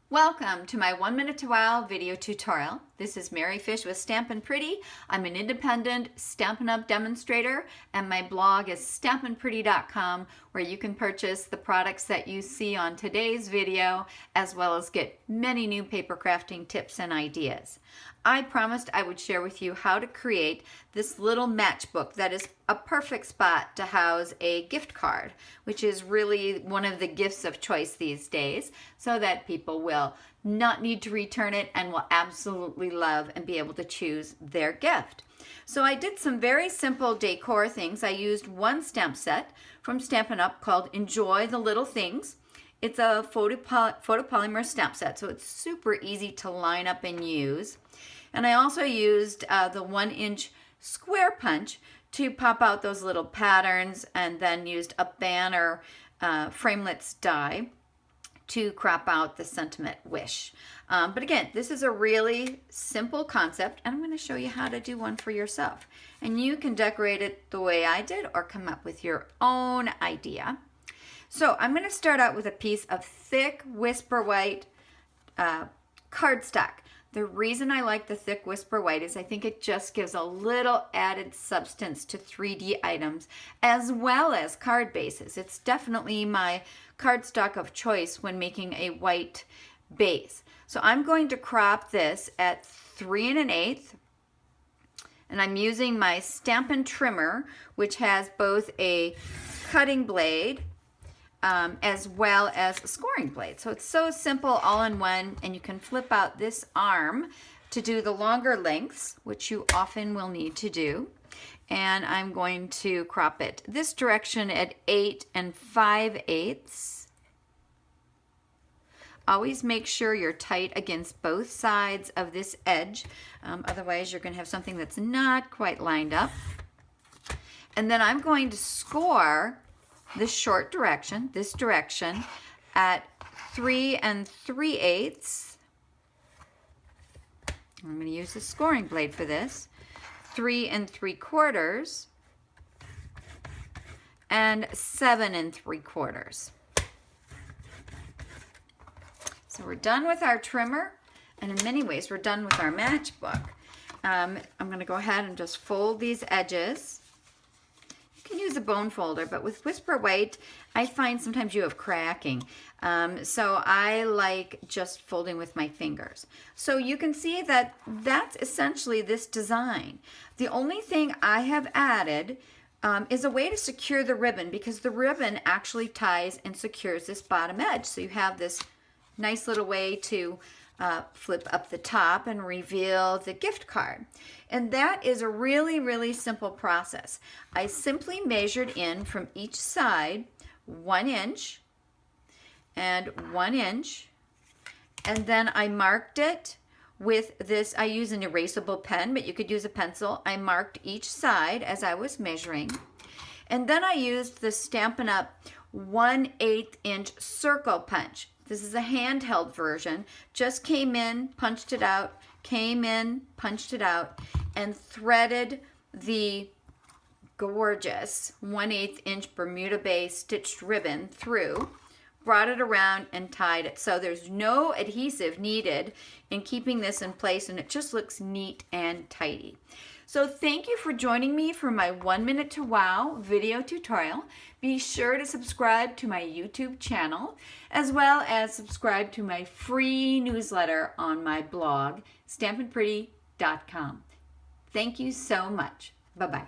Welcome to my 1 Minute to Wow video tutorial. This is Mary Fish with Stampin' Pretty. I'm an independent Stampin' Up! Demonstrator, and my blog is stampinpretty.com, where you can purchase the products that you see on today's video, as well as get many new paper crafting tips and ideas. I promised I would share with you how to create this little matchbook that is a perfect spot to house a gift card, which is really one of the gifts of choice these days, so that people will not need to return it and will absolutely love and be able to choose their gift. So I did some very simple decor things. I used one stamp set from Stampin' Up! Called Enjoy the Little Things. It's a photopolymer stamp set, so it's super easy to line up and use. And I also used the 1-inch square punch to pop out those little patterns, and then used a banner framelits die to crop out the sentiment wish. But again, this is a really simple concept, and I'm going to show you how to do one for yourself. And you can decorate it the way I did or come up with your own idea. So I'm going to start out with a piece of thick Whisper White cardstock. The reason I like the thick Whisper White is I think it just gives a little added substance to 3D items as well as card bases. It's definitely my cardstock of choice when making a white base. So I'm going to crop this at 3 1/8, and I'm using my Stampin' trimmer, which has both a cutting blade as well as a scoring blade. So it's so simple all in one, and you can flip out this arm to do the longer lengths, which you often will need to do. And I'm going to crop it this direction at 8 5/8. Always make sure you're tight against both sides of this edge. Otherwise, you're going to have something that's not quite lined up. And then I'm going to score this short direction, this direction, at 3 3/8. I'm going to use the scoring blade for this. 3 3/4 and 7 3/4. So we're done with our trimmer, and in many ways we're done with our matchbook. I'm going to go ahead and just fold these edges. You can use a bone folder, but with Whisper White, I find sometimes you have cracking. So I like just folding with my fingers. So you can see that that's essentially this design. The only thing I have added is a way to secure the ribbon, because the ribbon actually ties and secures this bottom edge. So you have this nice little way to flip up the top and reveal the gift card. And that is a really, really simple process. I simply measured in from each side 1 inch and 1 inch, and then I marked it with this. I use an erasable pen, but you could use a pencil. I marked each side as I was measuring, and then I used the Stampin' Up! 1/8 inch circle punch. This is a handheld version. Just came in, punched it out, came in, punched it out, and threaded the gorgeous 1/8 inch Bermuda Bay stitched ribbon through, brought it around and tied it. So there's no adhesive needed in keeping this in place, and it just looks neat and tidy. So thank you for joining me for my 1 Minute to Wow video tutorial. Be sure to subscribe to my YouTube channel, as well as subscribe to my free newsletter on my blog, stampinpretty.com. Thank you so much. Bye-bye.